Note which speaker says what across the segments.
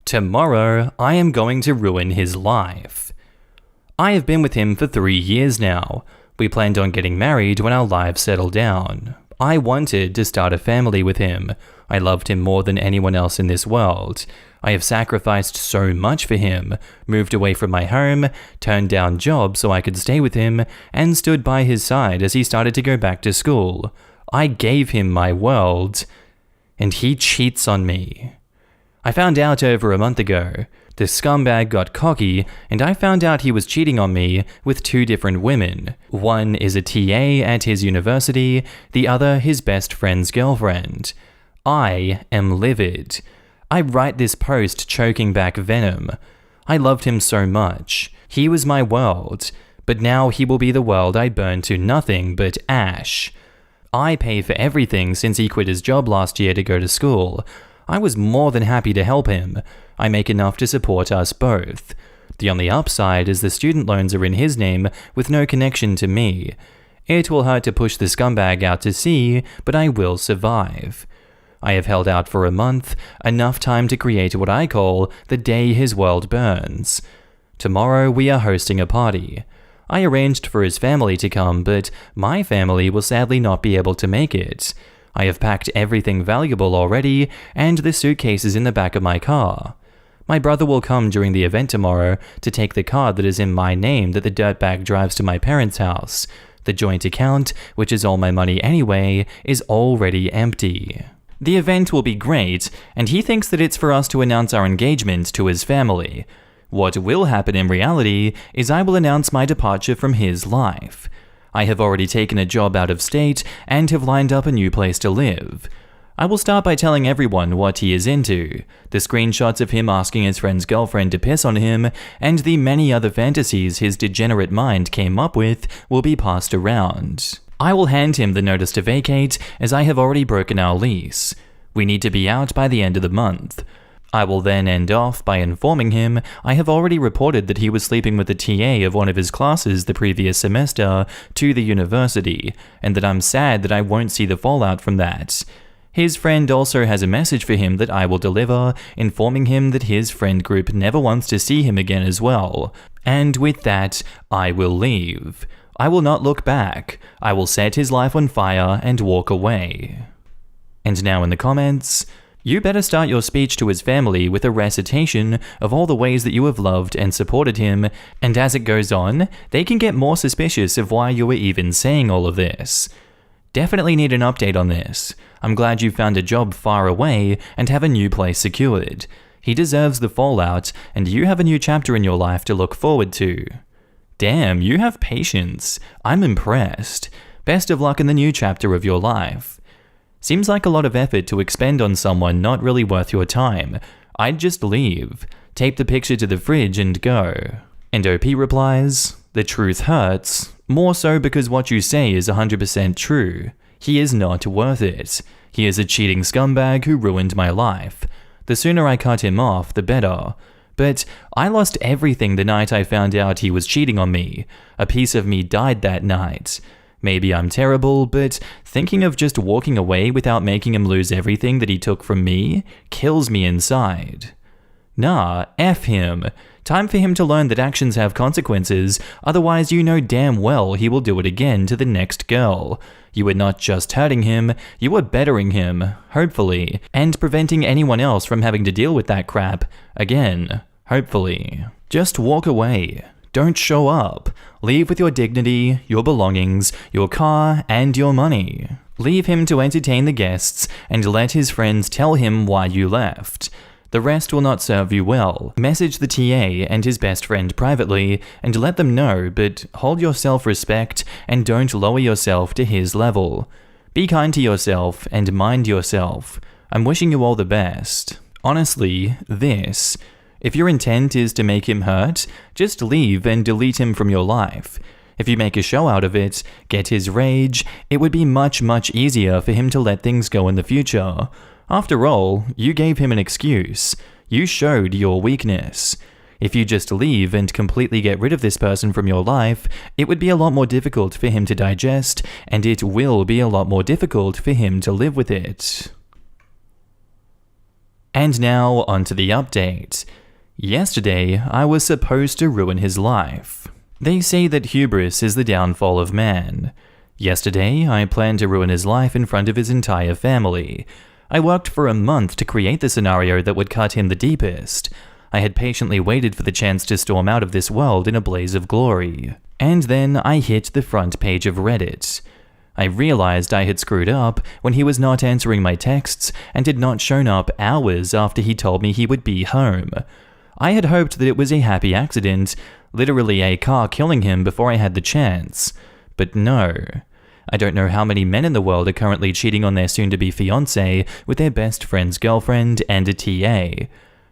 Speaker 1: Tomorrow, I am going to ruin his life. I have been with him for 3 years now. We planned on getting married when our lives settled down. I wanted to start a family with him. I loved him more than anyone else in this world. I have sacrificed so much for him, moved away from my home, turned down jobs so I could stay with him, and stood by his side as he started to go back to school. I gave him my world, and he cheats on me. I found out over a month ago. The scumbag got cocky, and I found out he was cheating on me with 2 different women. One is a TA at his university, the other his best friend's girlfriend. I am livid. I write this post choking back venom. I loved him so much. He was my world, but now he will be the world I burn to nothing but ash. I pay for everything since he quit his job last year to go to school. I was more than happy to help him. I make enough to support us both. The only upside is the student loans are in his name with no connection to me. It will hurt to push the scumbag out to sea, but I will survive. I have held out for a month, enough time to create what I call the day his world burns. Tomorrow we are hosting a party. I arranged for his family to come, but my family will sadly not be able to make it. I have packed everything valuable already, and the suitcase is in the back of my car. My brother will come during the event tomorrow to take the car that is in my name that the dirtbag drives to my parents' house. The joint account, which is all my money anyway, is already empty. The event will be great, and he thinks that it's for us to announce our engagement to his family. What will happen in reality is I will announce my departure from his life. I have already taken a job out of state and have lined up a new place to live. I will start by telling everyone what he is into, the screenshots of him asking his friend's girlfriend to piss on him, and the many other fantasies his degenerate mind came up with will be passed around. I will hand him the notice to vacate as I have already broken our lease. We need to be out by the end of the month. I will then end off by informing him I have already reported that he was sleeping with the TA of one of his classes the previous semester to the university, and that I'm sad that I won't see the fallout from that. His friend also has a message for him that I will deliver, informing him that his friend group never wants to see him again as well. And with that, I will leave. I will not look back. I will set his life on fire and walk away. And now in the comments, you better start your speech to his family with a recitation of all the ways that you have loved and supported him, and as it goes on, they can get more suspicious of why you were even saying all of this. Definitely need an update on this. I'm glad you found a job far away and have a new place secured. He deserves the fallout, and you have a new chapter in your life to look forward to. Damn, you have patience. I'm impressed. Best of luck in the new chapter of your life. Seems like a lot of effort to expend on someone not really worth your time. I'd just leave, tape the picture to the fridge and go. And OP replies, the truth hurts, more so because what you say is 100% true. He is not worth it. He is a cheating scumbag who ruined my life. The sooner I cut him off, the better. But I lost everything the night I found out he was cheating on me. A piece of me died that night. Maybe I'm terrible, but thinking of just walking away without making him lose everything that he took from me kills me inside. Nah, F him. Time for him to learn that actions have consequences, otherwise you know damn well he will do it again to the next girl. You were not just hurting him, you were bettering him, hopefully, and preventing anyone else from having to deal with that crap again, hopefully. Just walk away. Don't show up. Leave with your dignity, your belongings, your car, and your money. Leave him to entertain the guests and let his friends tell him why you left. The rest will not serve you well. Message the TA and his best friend privately and let them know, but hold your self-respect and don't lower yourself to his level. Be kind to yourself and mind yourself. I'm wishing you all the best. Honestly, this. If your intent is to make him hurt, just leave and delete him from your life. If you make a show out of it, get his rage, it would be much easier for him to let things go in the future. After all, you gave him an excuse. You showed your weakness. If you just leave and completely get rid of this person from your life, it would be a lot more difficult for him to digest, and it will be a lot more difficult for him to live with it. And now, onto the update. Yesterday, I was supposed to ruin his life. They say that hubris is the downfall of man. Yesterday, I planned to ruin his life in front of his entire family. I worked for a month to create the scenario that would cut him the deepest. I had patiently waited for the chance to storm out of this world in a blaze of glory. And then I hit the front page of Reddit. I realized I had screwed up when he was not answering my texts and had not shown up hours after he told me he would be home. I had hoped that it was a happy accident, literally a car killing him before I had the chance. But no. I don't know how many men in the world are currently cheating on their soon-to-be fiancé with their best friend's girlfriend and a TA.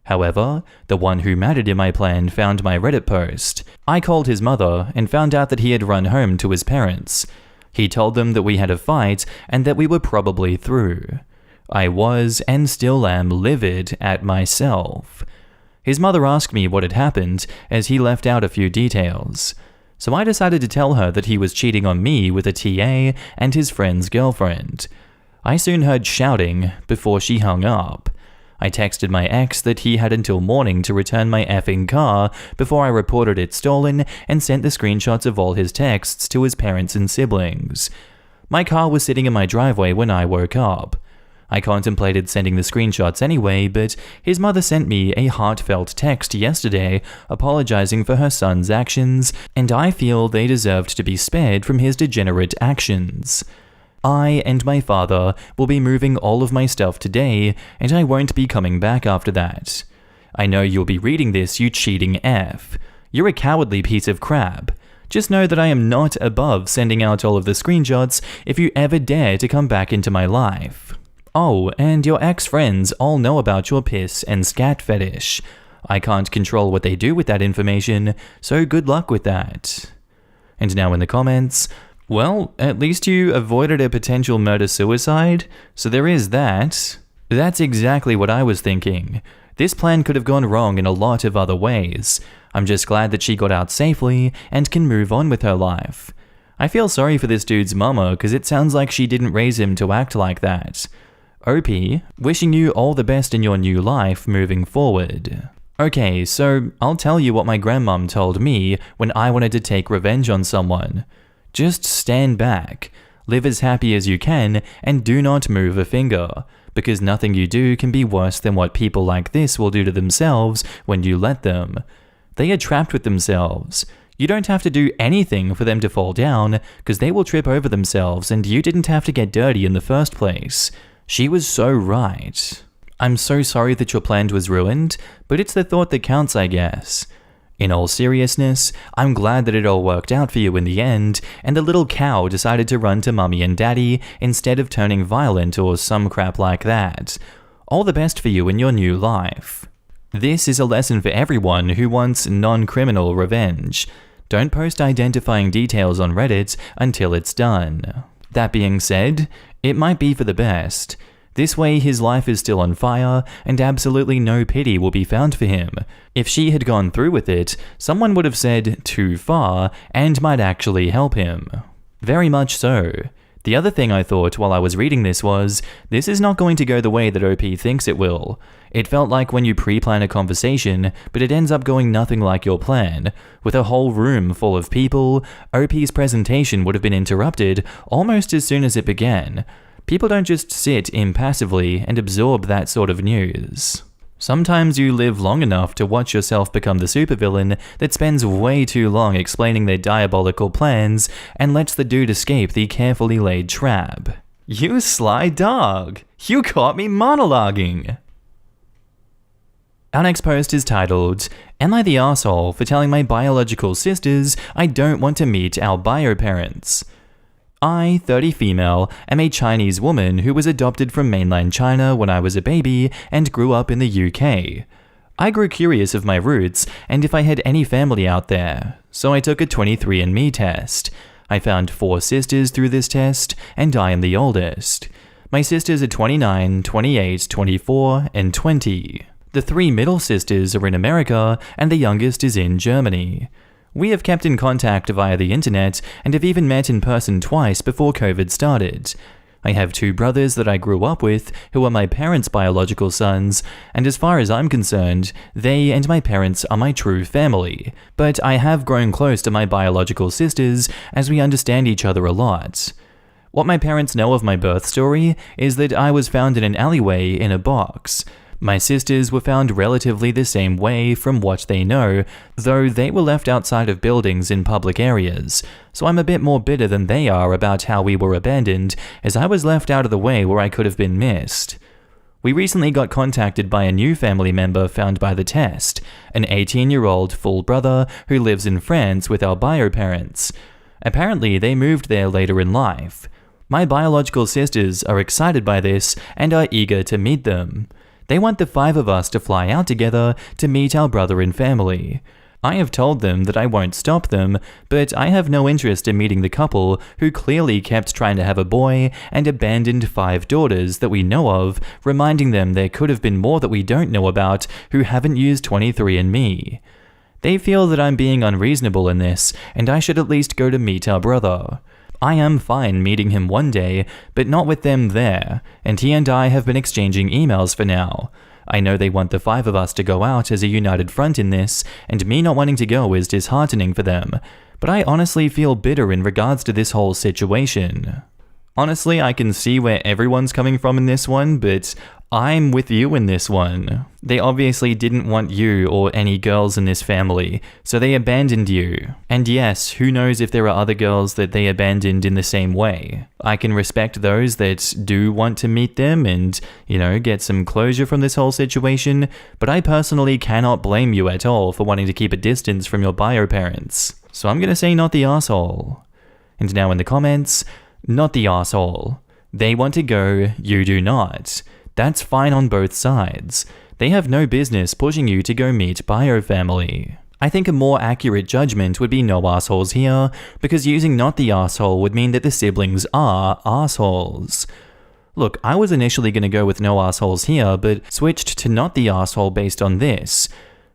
Speaker 1: However, the one who mattered in my plan found my Reddit post. I called his mother and found out that he had run home to his parents. He told them that we had a fight and that we were probably through. I was, and still am, livid at myself. His mother asked me what had happened, as he left out a few details. So I decided to tell her that he was cheating on me with a TA and his friend's girlfriend. I soon heard shouting before she hung up. I texted my ex that he had until morning to return my effing car before I reported it stolen and sent the screenshots of all his texts to his parents and siblings. My car was sitting in my driveway when I woke up. I contemplated sending the screenshots anyway, but his mother sent me a heartfelt text yesterday apologizing for her son's actions, and I feel they deserved to be spared from his degenerate actions. I and my father will be moving all of my stuff today, and I won't be coming back after that. I know you'll be reading this, you cheating F. You're a cowardly piece of crap. Just know that I am not above sending out all of the screenshots if you ever dare to come back into my life. Oh, and your ex-friends all know about your piss and scat fetish. I can't control what they do with that information, so good luck with that. And now in the comments, well, at least you avoided a potential murder-suicide, so there is that. That's exactly what I was thinking. This plan could have gone wrong in a lot of other ways. I'm just glad that she got out safely and can move on with her life. I feel sorry for this dude's mama because it sounds like she didn't raise him to act like that. OP, wishing you all the best in your new life moving forward. Okay, so I'll tell you what my grandmom told me when I wanted to take revenge on someone. Just stand back, live as happy as you can, and do not move a finger, because nothing you do can be worse than what people like this will do to themselves when you let them. They are trapped with themselves. You don't have to do anything for them to fall down, because they will trip over themselves and you didn't have to get dirty in the first place. She was so right. I'm so sorry that your plan was ruined, but it's the thought that counts, I guess. In all seriousness, I'm glad that it all worked out for you in the end, and the little cow decided to run to mummy and daddy instead of turning violent or some crap like that. All the best for you in your new life. This is a lesson for everyone who wants non-criminal revenge. Don't post identifying details on Reddit until it's done. That being said, it might be for the best. This way his life is still on fire, and absolutely no pity will be found for him. If she had gone through with it, someone would have said too far and might actually help him. Very much so. The other thing I thought while I was reading this was, this is not going to go the way that OP thinks it will. It felt like when you pre-plan a conversation, but it ends up going nothing like your plan. With a whole room full of people, OP's presentation would have been interrupted almost as soon as it began. People don't just sit impassively and absorb that sort of news. Sometimes you live long enough to watch yourself become the supervillain that spends way too long explaining their diabolical plans and lets the dude escape the carefully laid trap. You sly dog! You caught me monologuing! Our next post is titled, Am I the asshole for telling my biological sisters I don't want to meet our bio parents? I, 30 female, am a Chinese woman who was adopted from mainland China when I was a baby and grew up in the UK. I grew curious of my roots and if I had any family out there, so I took a 23andMe test. I found 4 sisters through this test, and I am the oldest. My sisters are 29, 28, 24, and 20. The 3 middle sisters are in America, and the youngest is in Germany. We have kept in contact via the internet and have even met in person twice before COVID started. I have 2 brothers that I grew up with who are my parents' biological sons, and as far as I'm concerned, they and my parents are my true family. But I have grown close to my biological sisters as we understand each other a lot. What my parents know of my birth story is that I was found in an alleyway in a box. My sisters were found relatively the same way from what they know, though they were left outside of buildings in public areas, so I'm a bit more bitter than they are about how we were abandoned, as I was left out of the way where I could have been missed. We recently got contacted by a new family member found by the test, an 18-year-old full brother who lives in France with our bio parents. Apparently, they moved there later in life. My biological sisters are excited by this and are eager to meet them. They want the 5 of us to fly out together to meet our brother and family. I have told them that I won't stop them, but I have no interest in meeting the couple who clearly kept trying to have a boy and abandoned 5 daughters that we know of, reminding them there could have been more that we don't know about who haven't used 23andMe. They feel that I'm being unreasonable in this, and I should at least go to meet our brother. I am fine meeting him one day, but not with them there, and he and I have been exchanging emails for now. I know they want the 5 of us to go out as a united front in this, and me not wanting to go is disheartening for them, but I honestly feel bitter in regards to this whole situation. Honestly, I can see where everyone's coming from in this one, but I'm with you in this one. They obviously didn't want you or any girls in this family, so they abandoned you. And yes, who knows if there are other girls that they abandoned in the same way. I can respect those that do want to meet them and, get some closure from this whole situation, but I personally cannot blame you at all for wanting to keep a distance from your bio parents. So I'm gonna say not the asshole. And now in the comments, not the asshole. They want to go, you do not. That's fine on both sides. They have no business pushing you to go meet bio family. I think a more accurate judgment would be no assholes here, because using not the asshole would mean that the siblings are assholes. Look, I was initially going to go with no assholes here, but switched to not the asshole based on this.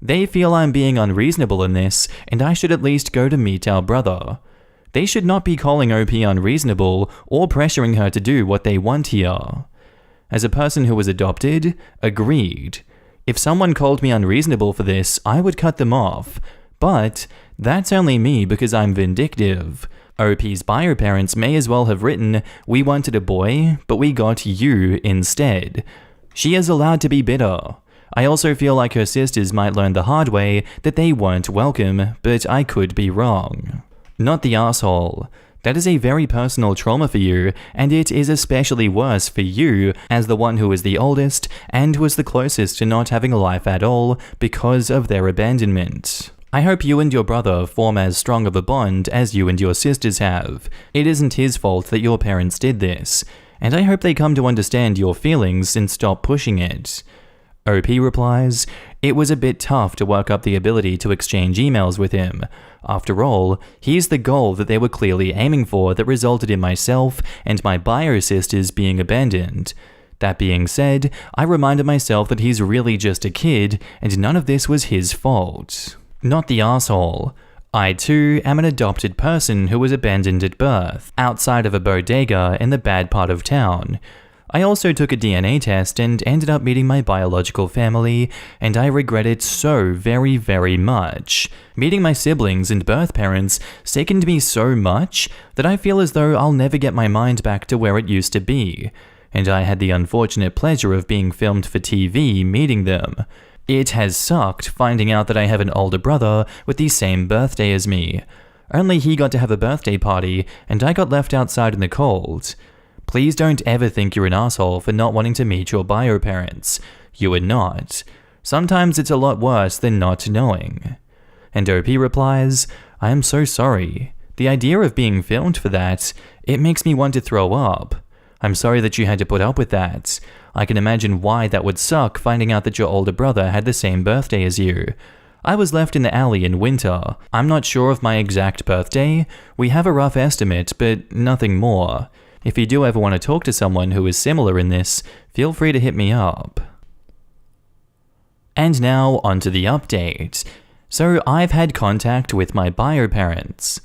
Speaker 1: They feel I'm being unreasonable in this, and I should at least go to meet our brother. They should not be calling OP unreasonable or pressuring her to do what they want here. As a person who was adopted, agreed. If someone called me unreasonable for this, I would cut them off. But that's only me because I'm vindictive. OP's bio parents may as well have written, "We wanted a boy, but we got you instead." She is allowed to be bitter. I also feel like her sisters might learn the hard way that they weren't welcome, but I could be wrong. Not the asshole. That is a very personal trauma for you, and it is especially worse for you as the one who is the oldest and was the closest to not having a life at all because of their abandonment. I hope you and your brother form as strong of a bond as you and your sisters have. It isn't his fault that your parents did this, and I hope they come to understand your feelings and stop pushing it. OP replies, "It was a bit tough to work up the ability to exchange emails with him. After all, he's the goal that they were clearly aiming for that resulted in myself and my bio sisters being abandoned. That being said, I reminded myself that he's really just a kid and none of this was his fault." Not the asshole. I too am an adopted person who was abandoned at birth, outside of a bodega in the bad part of town. I also took a DNA test and ended up meeting my biological family, and I regret it so very, very much. Meeting my siblings and birth parents sickened me so much that I feel as though I'll never get my mind back to where it used to be, and I had the unfortunate pleasure of being filmed for TV meeting them. It has sucked finding out that I have an older brother with the same birthday as me. Only he got to have a birthday party, and I got left outside in the cold. Please don't ever think you're an asshole for not wanting to meet your bio parents. You are not. Sometimes it's a lot worse than not knowing. And OP replies, "I am so sorry. The idea of being filmed for that, it makes me want to throw up. I'm sorry that you had to put up with that. I can imagine why that would suck finding out that your older brother had the same birthday as you. I was left in the alley in winter. I'm not sure of my exact birthday. We have a rough estimate, but nothing more. If you do ever want to talk to someone who is similar in this, feel free to hit me up." And now onto the update. So I've had contact with my bio parents.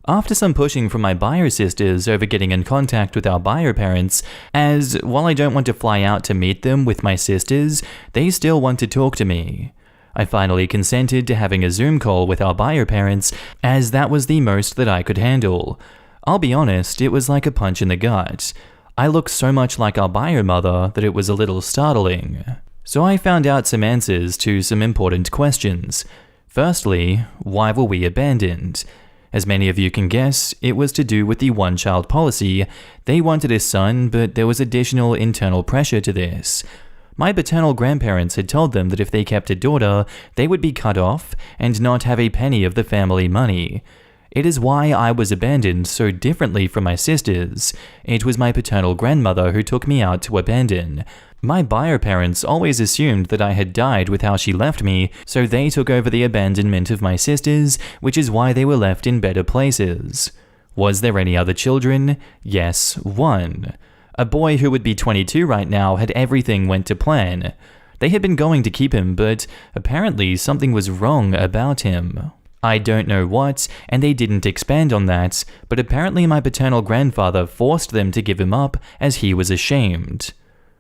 Speaker 1: After some pushing from my bio sisters over getting in contact with our bio parents, as while I don't want to fly out to meet them with my sisters, they still want to talk to me. I finally consented to having a Zoom call with our bio parents, as that was the most that I could handle. I'll be honest, it was like a punch in the gut. I looked so much like our bio mother that it was a little startling. So I found out some answers to some important questions. Firstly, why were we abandoned? As many of you can guess, it was to do with the one-child policy. They wanted a son, but there was additional internal pressure to this. My paternal grandparents had told them that if they kept a daughter, they would be cut off and not have a penny of the family money. It is why I was abandoned so differently from my sisters. It was my paternal grandmother who took me out to abandon. My bio parents always assumed that I had died with how she left me, so they took over the abandonment of my sisters, which is why they were left in better places. Was there any other children? Yes, one. A boy who would be 22 right now had everything went to plan. They had been going to keep him, but apparently something was wrong about him. I don't know what, and they didn't expand on that, but apparently my paternal grandfather forced them to give him up as he was ashamed.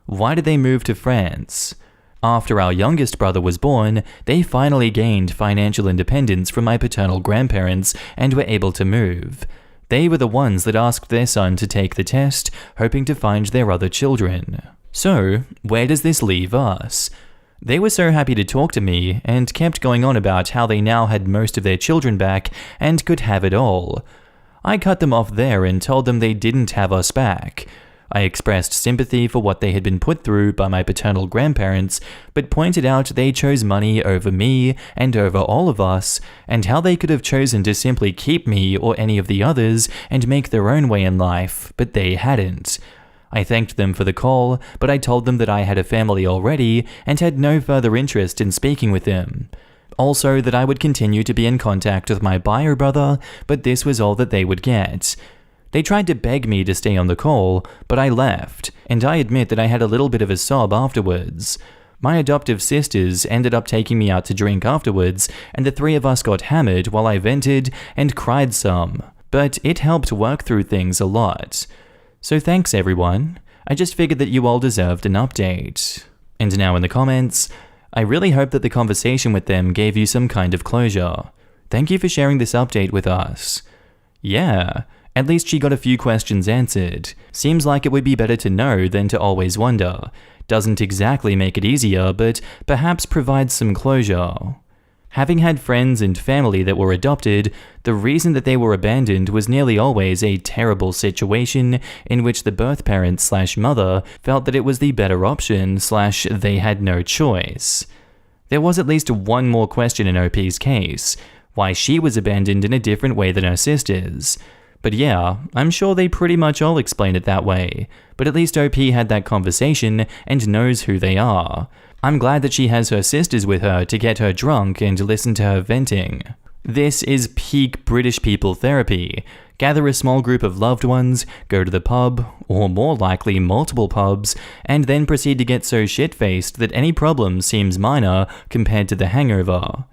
Speaker 1: Why did they move to France? After our youngest brother was born, they finally gained financial independence from my paternal grandparents and were able to move. They were the ones that asked their son to take the test, hoping to find their other children. So, where does this leave us? They were so happy to talk to me and kept going on about how they now had most of their children back and could have it all. I cut them off there and told them they didn't have us back. I expressed sympathy for what they had been put through by my paternal grandparents, but pointed out they chose money over me and over all of us, and how they could have chosen to simply keep me or any of the others and make their own way in life, but they hadn't. I thanked them for the call, but I told them that I had a family already and had no further interest in speaking with them. Also that I would continue to be in contact with my bio brother, but this was all that they would get. They tried to beg me to stay on the call, but I left, and I admit that I had a little bit of a sob afterwards. My adoptive sisters ended up taking me out to drink afterwards, and the three of us got hammered while I vented and cried some, but it helped work through things a lot. So thanks everyone, I just figured that you all deserved an update. And now in the comments, I really hope that the conversation with them gave you some kind of closure. Thank you for sharing this update with us. Yeah, at least she got a few questions answered. Seems like it would be better to know than to always wonder. Doesn't exactly make it easier, but perhaps provides some closure. Having had friends and family that were adopted, the reason that they were abandoned was nearly always a terrible situation in which the birth parent/mother felt that it was the better option/they had no choice. There was at least one more question in OP's case, why she was abandoned in a different way than her sisters. But yeah, I'm sure they pretty much all explained it that way, but at least OP had that conversation and knows who they are. I'm glad that she has her sisters with her to get her drunk and listen to her venting. This is peak British people therapy. Gather a small group of loved ones, go to the pub, or more likely multiple pubs, and then proceed to get so shit-faced that any problem seems minor compared to the hangover.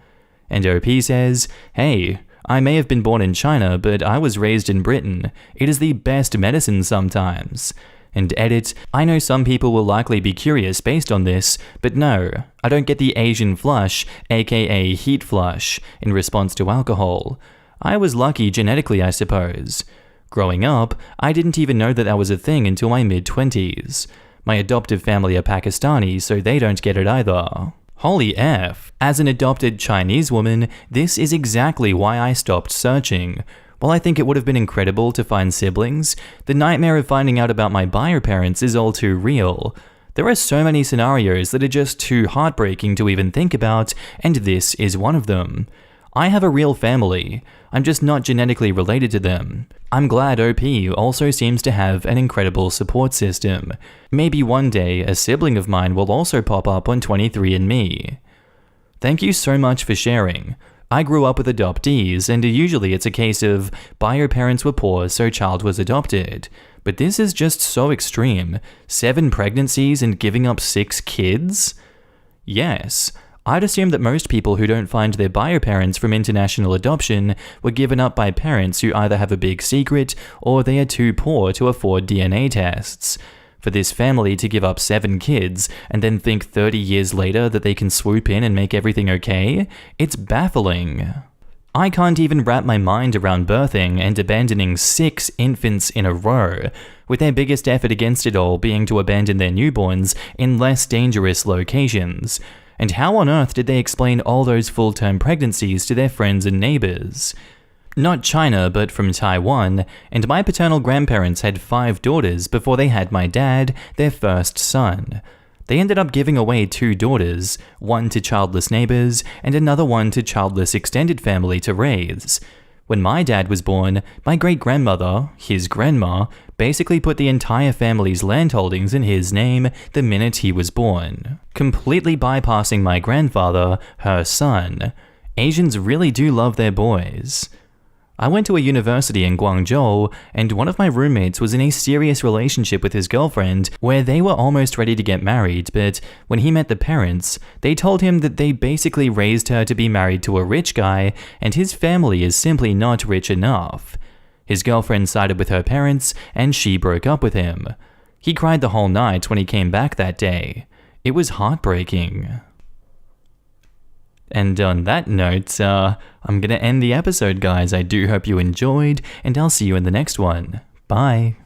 Speaker 1: And OP says, hey, I may have been born in China, but I was raised in Britain. It is the best medicine sometimes. And edit, I know some people will likely be curious based on this, but no, I don't get the Asian flush, aka heat flush, in response to alcohol. I was lucky genetically, I suppose. Growing up, I didn't even know that that was a thing until my mid-20s. My adoptive family are Pakistani, so they don't get it either. Holy F, as an adopted Chinese woman, this is exactly why I stopped searching. While I think it would have been incredible to find siblings, the nightmare of finding out about my bio parents is all too real. There are so many scenarios that are just too heartbreaking to even think about, and this is one of them. I have a real family, I'm just not genetically related to them. I'm glad OP also seems to have an incredible support system. Maybe one day a sibling of mine will also pop up on 23andMe. Thank you so much for sharing. I grew up with adoptees, and usually it's a case of bio parents were poor so child was adopted. But this is just so extreme. 7 pregnancies and giving up 6 kids? Yes, I'd assume that most people who don't find their bio parents from international adoption were given up by parents who either have a big secret or they are too poor to afford DNA tests. For this family to give up 7 kids and then think 30 years later that they can swoop in and make everything okay, it's baffling. I can't even wrap my mind around birthing and abandoning 6 infants in a row, with their biggest effort against it all being to abandon their newborns in less dangerous locations. And how on earth did they explain all those full-term pregnancies to their friends and neighbors? Not China, but from Taiwan, and my paternal grandparents had 5 daughters before they had my dad, their first son. They ended up giving away 2 daughters, one to childless neighbors and another one to childless extended family to raise. When my dad was born, my great-grandmother, his grandma, basically put the entire family's land holdings in his name the minute he was born, completely bypassing my grandfather, her son. Asians really do love their boys. I went to a university in Guangzhou, and one of my roommates was in a serious relationship with his girlfriend where they were almost ready to get married, but when he met the parents, they told him that they basically raised her to be married to a rich guy, and his family is simply not rich enough. His girlfriend sided with her parents, and she broke up with him. He cried the whole night when he came back that day. It was heartbreaking. And on that note, I'm gonna end the episode, guys. I do hope you enjoyed, and I'll see you in the next one. Bye.